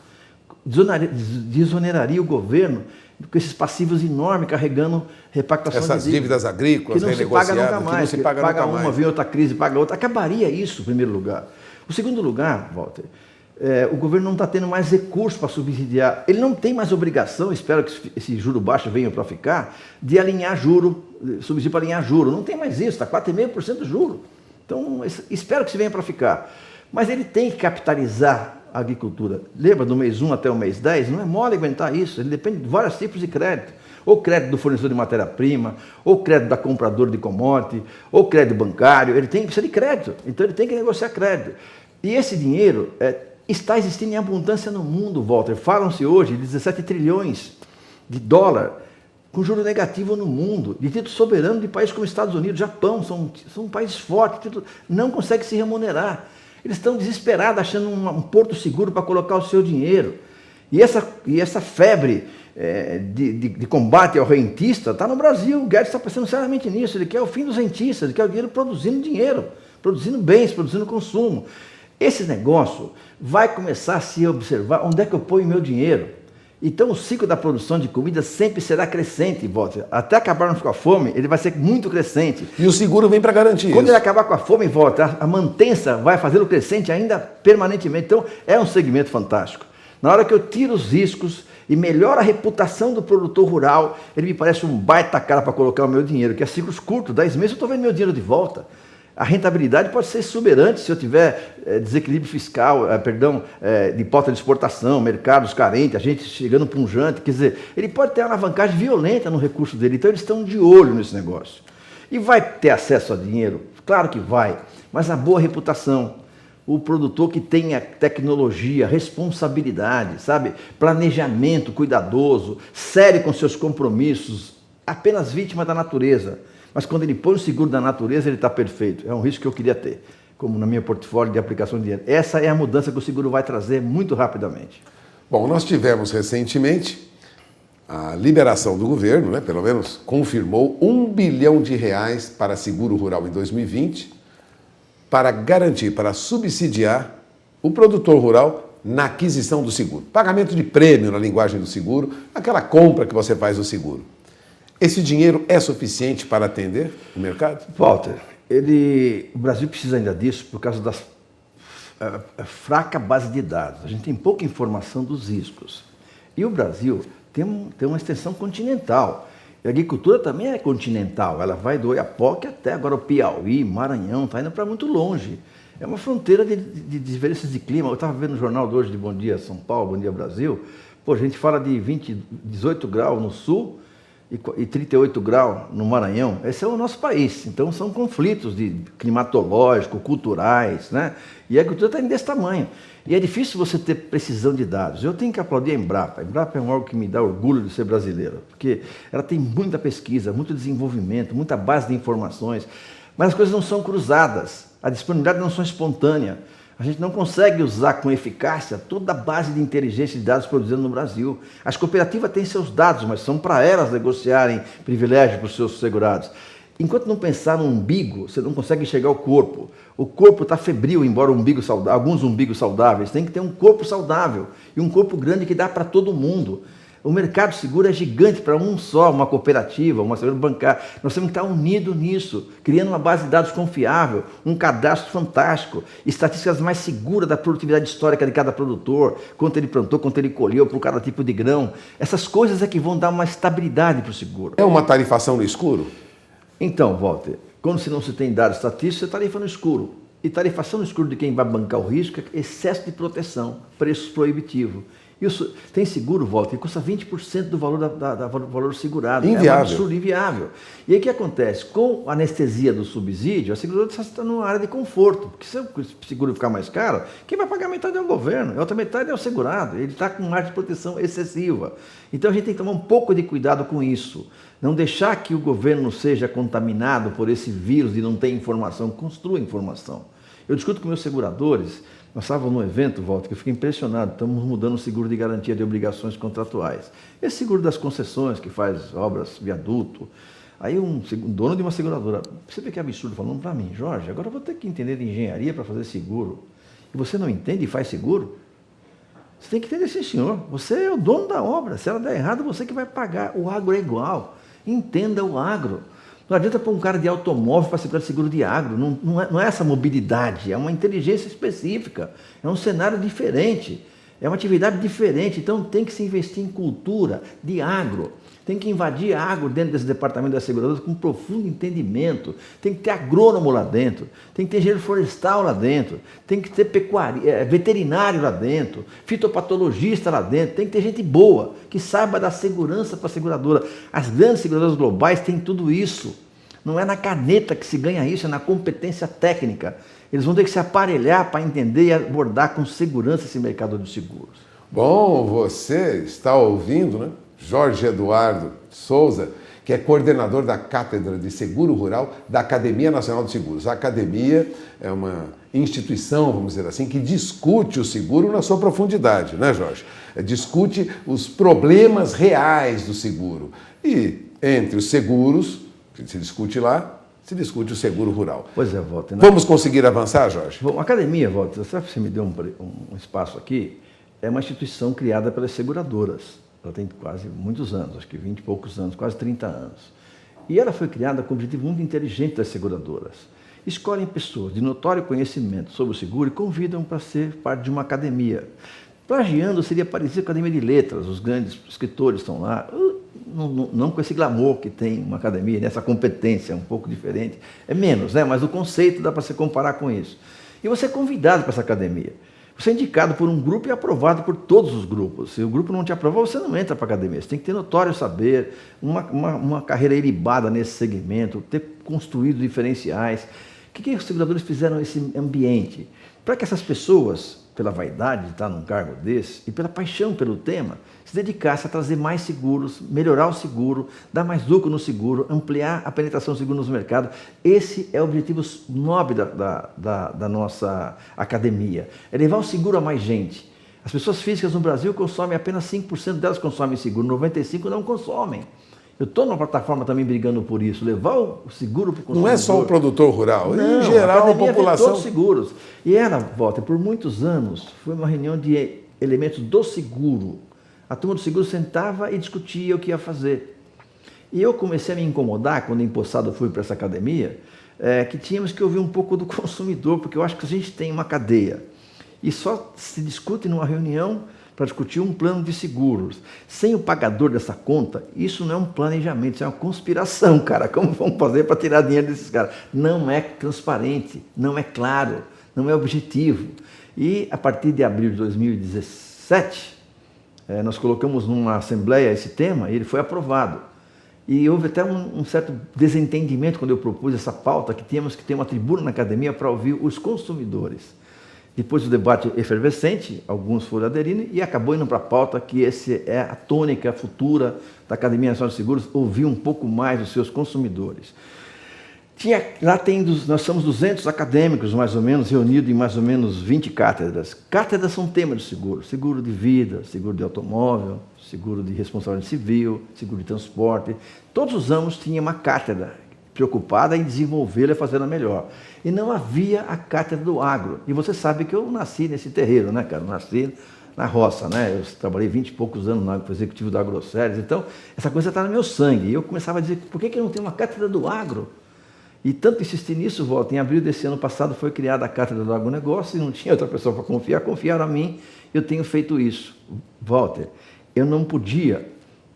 desoneraria o governo com esses passivos enormes carregando repactuação de dívida. Essas dívidas agrícolas, que não se paga nunca mais, que não se paga paga nunca uma, mais. vem outra crise, paga outra. Acabaria isso, em primeiro lugar. O segundo lugar, Walter, o governo não está tendo mais recursos para subsidiar. Ele não tem mais obrigação, espero que esse juro baixo venha para ficar, de alinhar juro, subsídio para alinhar juro. Não tem mais isso, está 4,5% do juro. Então, espero que isso venha para ficar. Mas ele tem que capitalizar a agricultura. Lembra, do mês 1 até o mês 10? Não é mole aguentar isso. Ele depende de vários tipos de crédito. Ou crédito do fornecedor de matéria-prima, ou crédito da compradora de commodity, ou crédito bancário. Ele precisa de crédito. Então ele tem que negociar crédito. E esse dinheiro está existindo em abundância no mundo, Walter. Falam-se hoje de 17 trilhões de dólares com juro negativo no mundo, de título soberano de países como Estados Unidos, Japão, são países fortes, não conseguem se remunerar. Eles estão desesperados, achando um porto seguro para colocar o seu dinheiro. E essa febre de combate ao rentista está no Brasil. O Guedes está pensando seriamente nisso. Ele quer o fim dos rentistas, ele quer o dinheiro produzindo dinheiro, produzindo bens, produzindo consumo. Esse negócio vai começar a se observar onde é que eu ponho meu dinheiro. Então o ciclo da produção de comida sempre será crescente, Walter. Até acabarmos com a fome, ele vai ser muito crescente. E o seguro vem para garantir Quando isso. ele acabar com a fome, Walter, a mantença vai fazê-lo crescente ainda permanentemente. Então é um segmento fantástico. Na hora que eu tiro os riscos e melhoro a reputação do produtor rural, ele me parece um baita cara para colocar o meu dinheiro, que é ciclos curtos, 10 meses eu estou vendo meu dinheiro de volta. A rentabilidade pode ser exuberante se eu tiver desequilíbrio fiscal, de pauta de exportação, mercados carentes, a gente chegando punjante, quer dizer, ele pode ter uma alavancagem violenta no recurso dele, então eles estão de olho nesse negócio. E vai ter acesso a dinheiro? Claro que vai, mas a boa reputação, o produtor que tenha tecnologia, responsabilidade, sabe? Planejamento cuidadoso, sério com seus compromissos, apenas vítima da natureza. Mas quando ele põe o seguro da natureza, ele está perfeito. É um risco que eu queria ter, como na minha portfólio de aplicação de dinheiro. Essa é a mudança que o seguro vai trazer muito rapidamente. Bom, nós tivemos recentemente a liberação do governo, né, pelo menos confirmou R$1 bilhão para seguro rural em 2020, para garantir, para subsidiar o produtor rural na aquisição do seguro. Pagamento de prêmio na linguagem do seguro, aquela compra que você faz do seguro. Esse dinheiro é suficiente para atender o mercado? Walter, o Brasil precisa ainda disso por causa da fraca base de dados. A gente tem pouca informação dos riscos. E o Brasil tem uma extensão continental. E a agricultura também é continental. Ela vai do Oiapoque até agora o Piauí, Maranhão, está indo para muito longe. É uma fronteira de diferenças de clima. Eu estava vendo no jornal de hoje de Bom Dia São Paulo, Bom Dia Brasil. Pô, a gente fala de 18 graus no sul e 38 graus no Maranhão. Esse é o nosso país. Então são conflitos climatológicos, culturais, né? E a agricultura está desse tamanho. E é difícil você ter precisão de dados. Eu tenho que aplaudir a Embrapa. A Embrapa é um órgão que me dá orgulho de ser brasileiro, porque ela tem muita pesquisa, muito desenvolvimento, muita base de informações, mas as coisas não são cruzadas. A disponibilidade não são espontânea. A gente não consegue usar com eficácia toda a base de inteligência de dados produzida no Brasil. As cooperativas têm seus dados, mas são para elas negociarem privilégios para os seus segurados. Enquanto não pensar no umbigo, você não consegue enxergar o corpo. O corpo está febril, embora alguns umbigos saudáveis. Tem que ter um corpo saudável e um corpo grande que dá para todo mundo. O mercado seguro é gigante para um só, uma cooperativa, uma seguradora bancária. Nós temos que estar unidos nisso, criando uma base de dados confiável, um cadastro fantástico, estatísticas mais seguras da produtividade histórica de cada produtor, quanto ele plantou, quanto ele colheu, por cada tipo de grão. Essas coisas é que vão dar uma estabilidade para o seguro. É uma tarifação no escuro? Então, Walter, quando não se tem dados estatísticos, você tarifa no escuro. E tarifação no escuro de quem vai bancar o risco é excesso de proteção, preço proibitivo. Isso, tem seguro, Walter, que custa 20% do valor, valor segurado. Inviável. É um absurdo, inviável. E aí o que acontece? Com a anestesia do subsídio, a seguradora está numa área de conforto. Porque se o seguro ficar mais caro, quem vai pagar metade é o governo, a outra metade é o segurado. Ele está com uma área de proteção excessiva. Então a gente tem que tomar um pouco de cuidado com isso. Não deixar que o governo seja contaminado por esse vírus de não ter informação. Construa informação. Eu discuto com meus seguradores. Nós estávamos num evento, Walter, que eu fiquei impressionado. Estamos mudando o seguro de garantia de obrigações contratuais. Esse seguro das concessões, que faz obras, viaduto. Aí um dono de uma seguradora, você vê que absurdo, falando para mim, Jorge, agora eu vou ter que entender de engenharia para fazer seguro. E você não entende e faz seguro? Você tem que entender, sim, senhor. Você é o dono da obra. Se ela der errado, você que vai pagar. O agro é igual. Entenda o agro. Não adianta pôr um cara de automóvel para segurar seguro de agro. Não é essa mobilidade, é uma inteligência específica, é um cenário diferente, é uma atividade diferente. Então tem que se investir em cultura de agro. Tem que invadir agro dentro desse departamento das seguradoras com profundo entendimento. Tem que ter agrônomo lá dentro, tem que ter engenheiro florestal lá dentro, tem que ter veterinário lá dentro, fitopatologista lá dentro, tem que ter gente boa, que saiba dar segurança para a seguradora. As grandes seguradoras globais têm tudo isso. Não é na caneta que se ganha isso, é na competência técnica. Eles vão ter que se aparelhar para entender e abordar com segurança esse mercado de seguros. Bom, você está ouvindo, né? Jorge Eduardo Souza, que é coordenador da Cátedra de Seguro Rural da Academia Nacional de Seguros. A academia é uma instituição, vamos dizer assim, que discute o seguro na sua profundidade, né, Jorge? Discute os problemas reais do seguro. E entre os seguros, que se discute lá, se discute o seguro rural. Pois é, Walter. Vamos conseguir avançar, Jorge? Bom, a academia, Walter, você me deu um espaço aqui, é uma instituição criada pelas seguradoras. Ela tem quase muitos anos, acho que 20 e poucos anos, quase 30 anos. E ela foi criada com um objetivo muito inteligente das seguradoras. Escolhem pessoas de notório conhecimento sobre o seguro e convidam para ser parte de uma academia. Plagiando seria parecido com a Academia de Letras, os grandes escritores estão lá, não com esse glamour que tem uma academia, nessa competência um pouco diferente. É menos, né? Mas o conceito dá para se comparar com isso. E você é convidado para essa academia. Você é indicado por um grupo e aprovado por todos os grupos. Se o grupo não te aprovar, você não entra para a academia. Você tem que ter notório saber, uma carreira ilibada nesse segmento, ter construído diferenciais. O que os seguradores fizeram nesse ambiente? Para que essas pessoas, pela vaidade de estar num cargo desse e pela paixão pelo tema, se dedicassem a trazer mais seguros, melhorar o seguro, dar mais lucro no seguro, ampliar a penetração do seguro nos mercados. Esse é o objetivo nobre da nossa academia. É levar o seguro a mais gente. As pessoas físicas no Brasil consomem apenas 5% delas consomem seguro, 95% não consomem. Eu estou numa plataforma também brigando por isso, levar o seguro para o consumidor. Não é só o produtor rural, não, em geral a população. Todos os seguros. E ela, Walter, por muitos anos, foi uma reunião de elementos do seguro. A turma do seguro sentava e discutia o que ia fazer. E eu comecei a me incomodar, quando empossado fui para essa academia, que tínhamos que ouvir um pouco do consumidor, porque eu acho que a gente tem uma cadeia. E só se discute numa reunião para discutir um plano de seguros. Sem o pagador dessa conta, isso não é um planejamento, isso é uma conspiração, cara. Como vamos fazer para tirar dinheiro desses caras? Não é transparente, não é claro, não é objetivo. E a partir de abril de 2017, nós colocamos numa assembleia esse tema e ele foi aprovado. E houve até um certo desentendimento quando eu propus essa pauta, que tínhamos que ter uma tribuna na academia para ouvir os consumidores. Depois do debate efervescente, alguns foram aderindo e acabou indo para a pauta que essa é a tônica futura da Academia Nacional de Seguros, ouvir um pouco mais os seus consumidores. Nós somos 200 acadêmicos, mais ou menos, reunidos em mais ou menos 20 cátedras. Cátedras são temas de seguro. Seguro de vida, seguro de automóvel, seguro de responsabilidade civil, seguro de transporte. Todos os anos tinha uma cátedra preocupada em desenvolvê-la e fazê-la melhor. E não havia a cátedra do agro. E você sabe que eu nasci nesse terreiro, né, cara? Eu nasci na roça, né? Eu trabalhei 20 e poucos anos no executivo da AgroSéries. Então, essa coisa está no meu sangue. E eu começava a dizer, por que eu não tenho uma cátedra do agro? E tanto insistir nisso, Walter, em abril desse ano passado foi criada a Cátedra do Agronegócio e não tinha outra pessoa para confiar, confiaram a mim, eu tenho feito isso. Walter, eu não podia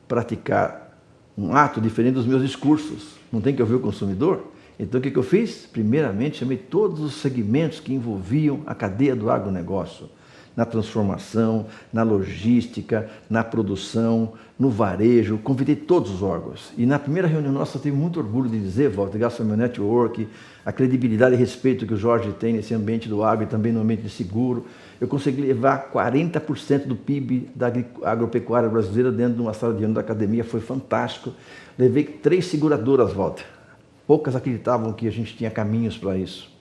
praticar um ato diferente dos meus discursos, não tem que ouvir o consumidor? Então o que eu fiz? Primeiramente chamei todos os segmentos que envolviam a cadeia do agronegócio, na transformação, na logística, na produção, no varejo, convidei todos os órgãos. E na primeira reunião nossa eu tenho muito orgulho de dizer, Walter, graças ao meu network, a credibilidade e respeito que o Jorge tem nesse ambiente do agro e também no ambiente de seguro, eu consegui levar 40% do PIB da agropecuária brasileira dentro de uma sala de aula da academia, foi fantástico. Levei 3 seguradoras, Walter. Poucas acreditavam que a gente tinha caminhos para isso.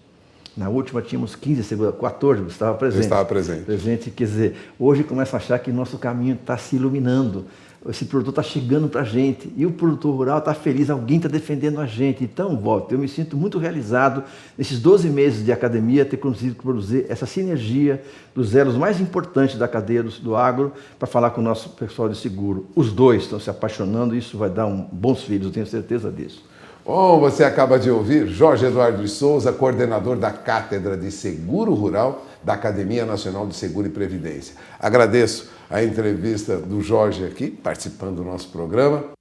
Na última tínhamos 14, estava presente. Eu estava presente. Quer dizer, hoje começa a achar que nosso caminho está se iluminando. Esse produtor está chegando para a gente. E o produtor rural está feliz, alguém está defendendo a gente. Então, Walter, eu me sinto muito realizado nesses 12 meses de academia ter conseguido produzir essa sinergia dos elos mais importantes da cadeia do agro para falar com o nosso pessoal de seguro. Os dois estão se apaixonando e isso vai dar bons filhos, eu tenho certeza disso. Bom, você acaba de ouvir Jorge Eduardo de Souza, coordenador da Cátedra de Seguro Rural da Academia Nacional de Seguro e Previdência. Agradeço a entrevista do Jorge aqui, participando do nosso programa.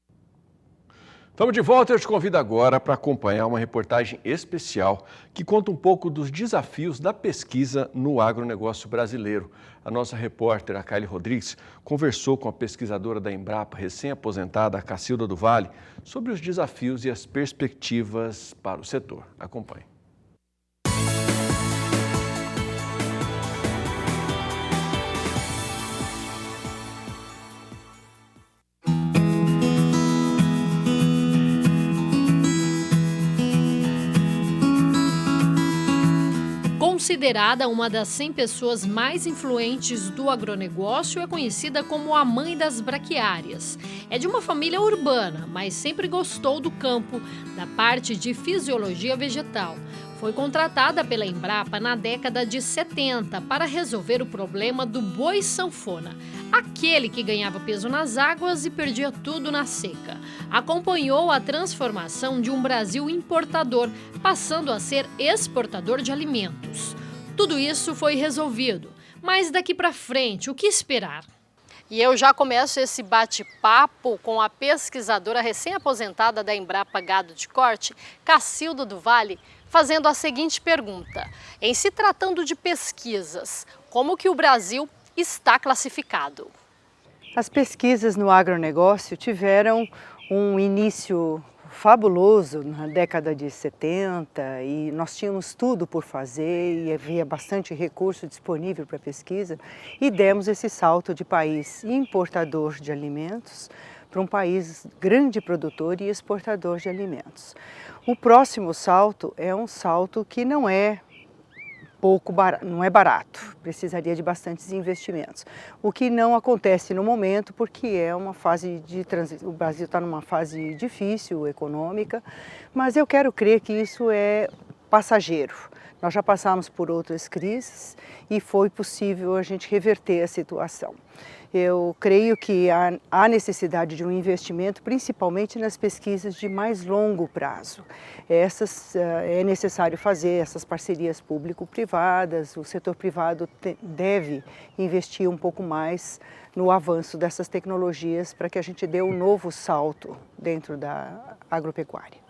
Estamos de volta e eu te convido agora para acompanhar uma reportagem especial que conta um pouco dos desafios da pesquisa no agronegócio brasileiro. A nossa repórter, a Kylie Rodrigues, conversou com a pesquisadora da Embrapa, recém-aposentada, a Cacilda do Vale, sobre os desafios e as perspectivas para o setor. Acompanhe. Considerada uma das 100 pessoas mais influentes do agronegócio, é conhecida como a mãe das braquiárias. É de uma família urbana, mas sempre gostou do campo, da parte de fisiologia vegetal. Foi contratada pela Embrapa na década de 70 para resolver o problema do boi sanfona, aquele que ganhava peso nas águas e perdia tudo na seca. Acompanhou a transformação de um Brasil importador, passando a ser exportador de alimentos. Tudo isso foi resolvido, mas daqui para frente, o que esperar? E eu já começo esse bate-papo com a pesquisadora recém-aposentada da Embrapa Gado de Corte, Cacilda do Vale, fazendo a seguinte pergunta: em se tratando de pesquisas, como que o Brasil está classificado? As pesquisas no agronegócio tiveram um início fabuloso na década de 70 e nós tínhamos tudo por fazer e havia bastante recurso disponível para pesquisa e demos esse salto de país importador de alimentos para um país grande produtor e exportador de alimentos. O próximo salto é um salto que não é barato, precisaria de bastantes investimentos. O que não acontece no momento porque é uma fase de transição, o Brasil está numa fase difícil econômica, mas eu quero crer que isso é passageiro. Nós já passamos por outras crises e foi possível a gente reverter a situação. Eu creio que há necessidade de um investimento, principalmente nas pesquisas de mais longo prazo. É necessário fazer essas parcerias público-privadas, o setor privado deve investir um pouco mais no avanço dessas tecnologias para que a gente dê um novo salto dentro da agropecuária.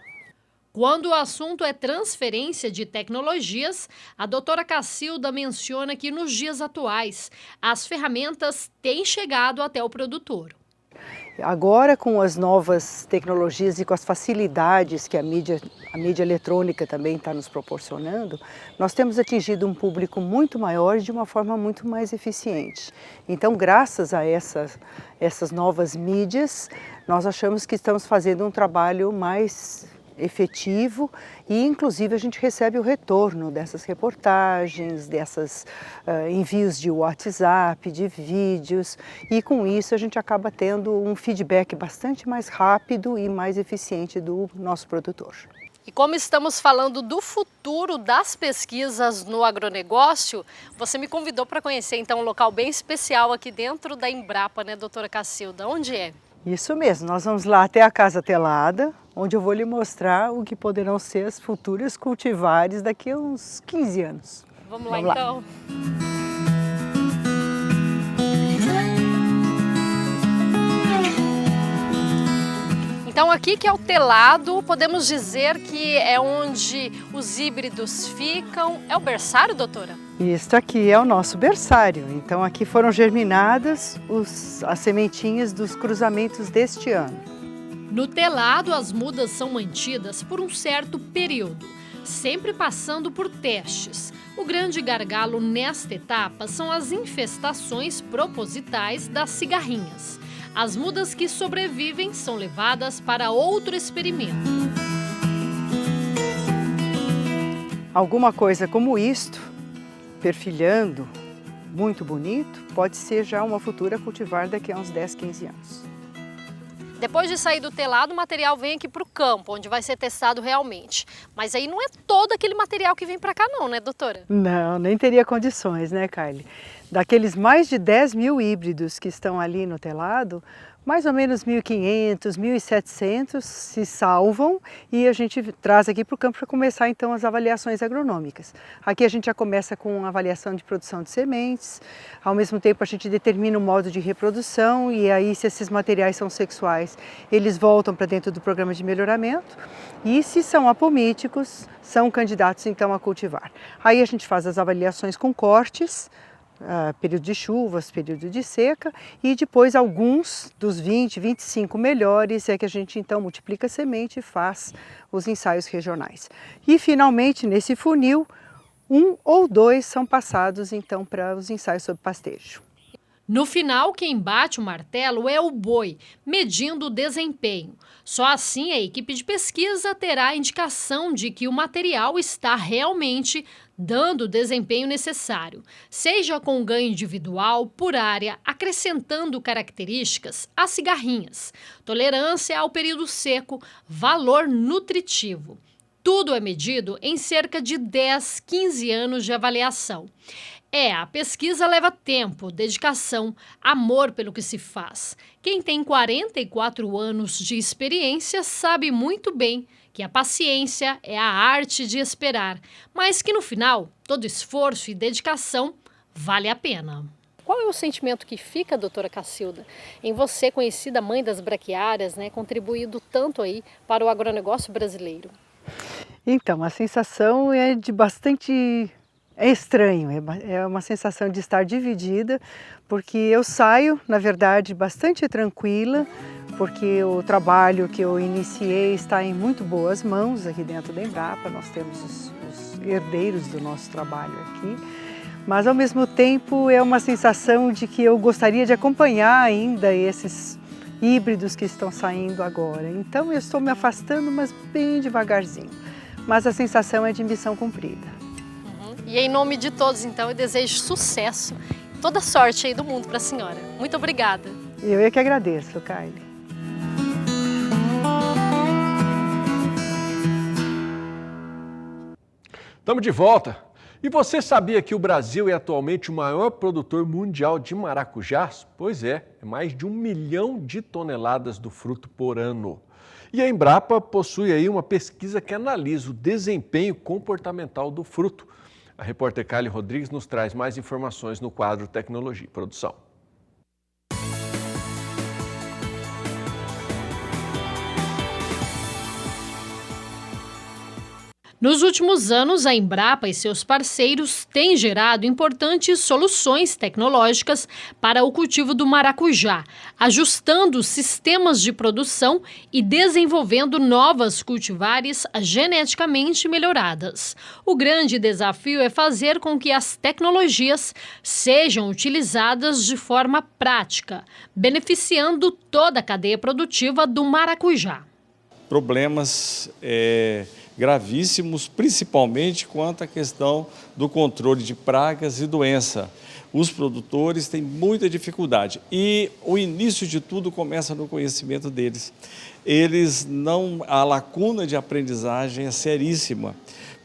Quando o assunto é transferência de tecnologias, a doutora Cacilda menciona que nos dias atuais, as ferramentas têm chegado até o produtor. Agora, com as novas tecnologias e com as facilidades que a mídia eletrônica também está nos proporcionando, nós temos atingido um público muito maior e de uma forma muito mais eficiente. Então, graças a essas novas mídias, nós achamos que estamos fazendo um trabalho mais efetivo e, inclusive, a gente recebe o retorno dessas reportagens, desses envios de WhatsApp, de vídeos, e com isso a gente acaba tendo um feedback bastante mais rápido e mais eficiente do nosso produtor. E como estamos falando do futuro das pesquisas no agronegócio, você me convidou para conhecer então um local bem especial aqui dentro da Embrapa, né, doutora Cacilda? Onde é? Isso mesmo, nós vamos lá até a Casa Telada, onde eu vou lhe mostrar o que poderão ser as futuras cultivares daqui a uns 15 anos. Vamos lá então. Então aqui que é o telado, podemos dizer que é onde os híbridos ficam. É o berçário, doutora? Isso aqui é o nosso berçário. Então aqui foram germinadas as sementinhas dos cruzamentos deste ano. No telado, as mudas são mantidas por um certo período, sempre passando por testes. O grande gargalo nesta etapa são as infestações propositais das cigarrinhas. As mudas que sobrevivem são levadas para outro experimento. Alguma coisa como isto, perfilhando, muito bonito, pode ser já uma futura cultivar daqui a uns 10, 15 anos. Depois de sair do telado, o material vem aqui para o campo, onde vai ser testado realmente. Mas aí não é todo aquele material que vem para cá não, né, doutora? Não, nem teria condições, né, Kylie? Daqueles mais de 10 mil híbridos que estão ali no telado, mais ou menos 1.500, 1.700 se salvam e a gente traz aqui para o campo para começar então as avaliações agronômicas. Aqui a gente já começa com avaliação de produção de sementes, ao mesmo tempo a gente determina o modo de reprodução e aí se esses materiais são sexuais, eles voltam para dentro do programa de melhoramento e se são apomíticos, são candidatos então a cultivar. Aí a gente faz as avaliações com cortes, período de chuvas, período de seca e depois alguns dos 20, 25 melhores é que a gente então multiplica a semente e faz os ensaios regionais. E finalmente nesse funil, 1 ou 2 são passados então para os ensaios sob pastejo. No final, quem bate o martelo é o boi, medindo o desempenho. Só assim a equipe de pesquisa terá a indicação de que o material está realmente dando o desempenho necessário, seja com ganho individual, por área, acrescentando características às cigarrinhas, tolerância ao período seco, valor nutritivo. Tudo é medido em cerca de 10, 15 anos de avaliação. A pesquisa leva tempo, dedicação, amor pelo que se faz. Quem tem 44 anos de experiência sabe muito bem que a paciência é a arte de esperar, mas que no final, todo esforço e dedicação vale a pena. Qual é o sentimento que fica, doutora Cacilda, em você, conhecida mãe das braquiárias, né, contribuído tanto aí para o agronegócio brasileiro? Então, a sensação é de bastante... É estranho, é uma sensação de estar dividida, porque eu saio, na verdade, bastante tranquila, porque o trabalho que eu iniciei está em muito boas mãos aqui dentro da Embrapa, nós temos os herdeiros do nosso trabalho aqui, mas ao mesmo tempo é uma sensação de que eu gostaria de acompanhar ainda esses híbridos que estão saindo agora. Então eu estou me afastando, mas bem devagarzinho, mas a sensação é de missão cumprida. E em nome de todos, então, eu desejo sucesso, toda sorte aí do mundo para a senhora. Muito obrigada. Eu é que agradeço, Kylie. Estamos de volta. E você sabia que o Brasil é atualmente o maior produtor mundial de maracujás? Pois é mais de 1 milhão de toneladas do fruto por ano. E a Embrapa possui aí uma pesquisa que analisa o desempenho comportamental do fruto. A repórter Kylie Rodrigues nos traz mais informações no quadro Tecnologia e Produção. Nos últimos anos, a Embrapa e seus parceiros têm gerado importantes soluções tecnológicas para o cultivo do maracujá, ajustando sistemas de produção e desenvolvendo novas cultivares geneticamente melhoradas. O grande desafio é fazer com que as tecnologias sejam utilizadas de forma prática, beneficiando toda a cadeia produtiva do maracujá. problemas gravíssimos, principalmente quanto à questão do controle de pragas e doença. Os produtores têm muita dificuldade e o início de tudo começa no conhecimento deles. A lacuna de aprendizagem é seríssima.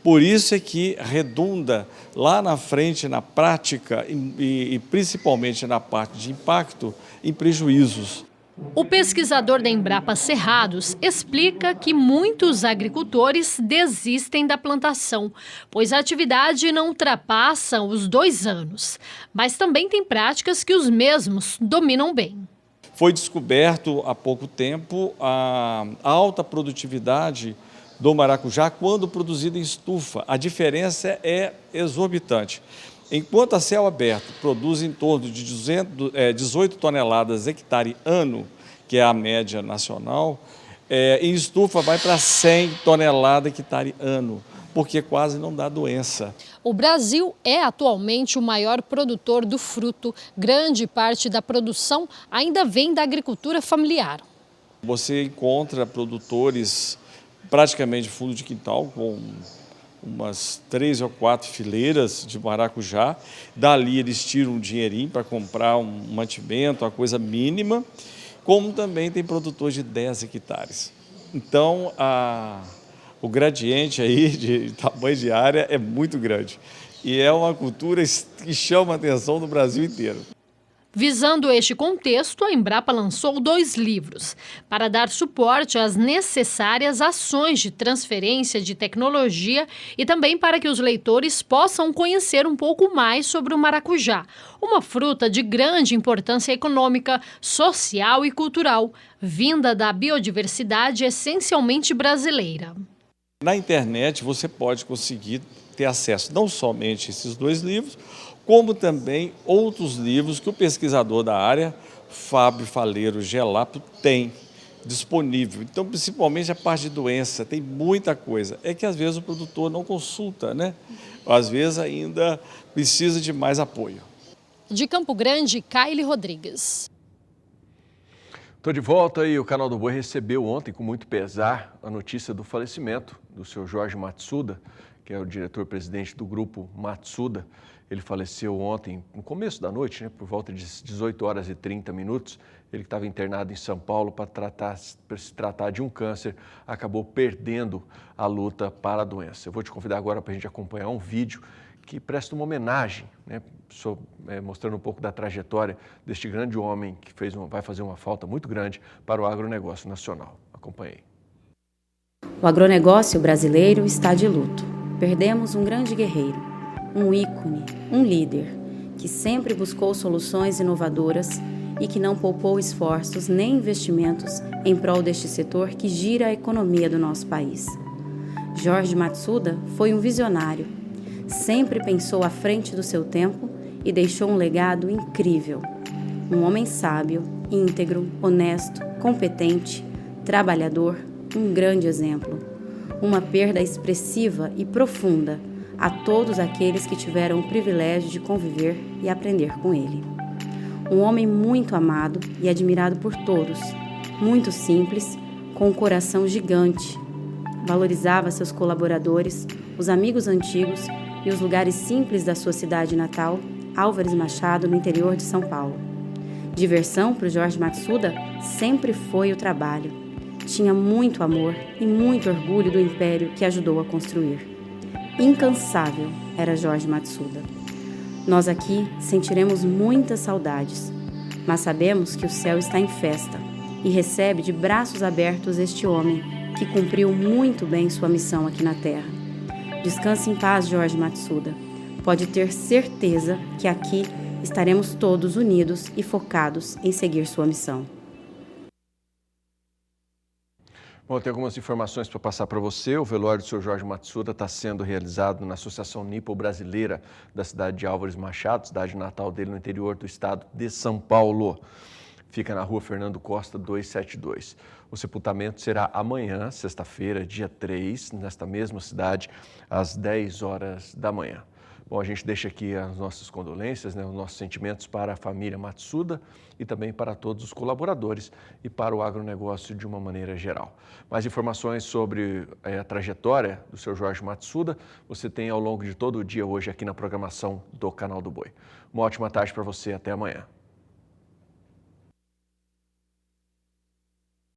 Por isso é que redunda lá na frente, na prática e principalmente na parte de impacto, em prejuízos. O pesquisador da Embrapa Cerrados explica que muitos agricultores desistem da plantação, pois a atividade não ultrapassa os 2 anos. Mas também tem práticas que os mesmos dominam bem. Foi descoberto há pouco tempo a alta produtividade do maracujá quando produzido em estufa. A diferença é exorbitante. Enquanto a céu aberto produz em torno de 18 toneladas hectare ano, que é a média nacional, em estufa vai para 100 toneladas hectare ano, porque quase não dá doença. O Brasil é atualmente o maior produtor do fruto. Grande parte da produção ainda vem da agricultura familiar. Você encontra produtores praticamente fundo de quintal, com umas 3 ou 4 fileiras de maracujá. Dali eles tiram um dinheirinho para comprar um mantimento, uma coisa mínima, como também tem produtores de 10 hectares. Então, o gradiente aí de tamanho de área é muito grande. E é uma cultura que chama a atenção do Brasil inteiro. Visando este contexto, a Embrapa lançou 2 livros para dar suporte às necessárias ações de transferência de tecnologia e também para que os leitores possam conhecer um pouco mais sobre o maracujá, uma fruta de grande importância econômica, social e cultural, vinda da biodiversidade essencialmente brasileira. Na internet você pode conseguir ter acesso não somente a esses 2 livros, como também outros livros que o pesquisador da área, Fábio Faleiro Gelapo, tem disponível. Então, principalmente a parte de doença, tem muita coisa. É que às vezes o produtor não consulta, né? Às vezes ainda precisa de mais apoio. De Campo Grande, Kaile Rodrigues. Estou de volta e o Canal do Boi recebeu ontem, com muito pesar, a notícia do falecimento do seu Jorge Matsuda, que é o diretor-presidente do grupo Matsuda. Ele faleceu ontem, no começo da noite, né, por volta de 18 horas e 30 minutos. Ele que estava internado em São Paulo para se tratar de um câncer, acabou perdendo a luta para a doença. Eu vou te convidar agora para a gente acompanhar um vídeo que presta uma homenagem, né, mostrando um pouco da trajetória deste grande homem que vai fazer uma falta muito grande para o agronegócio nacional. Acompanhei. O agronegócio brasileiro está de luto. Perdemos um grande guerreiro, um ícone, um líder, que sempre buscou soluções inovadoras e que não poupou esforços nem investimentos em prol deste setor que gira a economia do nosso país. Jorge Matsuda foi um visionário, sempre pensou à frente do seu tempo e deixou um legado incrível. Um homem sábio, íntegro, honesto, competente, trabalhador, um grande exemplo. Uma perda expressiva e profunda a todos aqueles que tiveram o privilégio de conviver e aprender com ele. Um homem muito amado e admirado por todos, muito simples, com um coração gigante. Valorizava seus colaboradores, os amigos antigos e os lugares simples da sua cidade natal, Álvares Machado, no interior de São Paulo. Diversão para o Jorge Matsuda sempre foi o trabalho. Tinha muito amor e muito orgulho do império que ajudou a construir. Incansável era Jorge Matsuda. Nós aqui sentiremos muitas saudades, mas sabemos que o céu está em festa e recebe de braços abertos este homem que cumpriu muito bem sua missão aqui na Terra. Descanse em paz, Jorge Matsuda. Pode ter certeza que aqui estaremos todos unidos e focados em seguir sua missão. Bom, tem algumas informações para passar para você. O velório do Sr. Jorge Matsuda está sendo realizado na Associação Nipo-Brasileira da cidade de Álvares Machado, cidade natal dele no interior do estado de São Paulo. Fica na rua Fernando Costa 272. O sepultamento será amanhã, sexta-feira, dia 3, nesta mesma cidade, às 10 horas da manhã. Bom, a gente deixa aqui as nossas condolências, né, os nossos sentimentos para a família Matsuda e também para todos os colaboradores e para o agronegócio de uma maneira geral. Mais informações sobre a trajetória do seu Jorge Matsuda você tem ao longo de todo o dia hoje aqui na programação do Canal do Boi. Uma ótima tarde para você, até amanhã.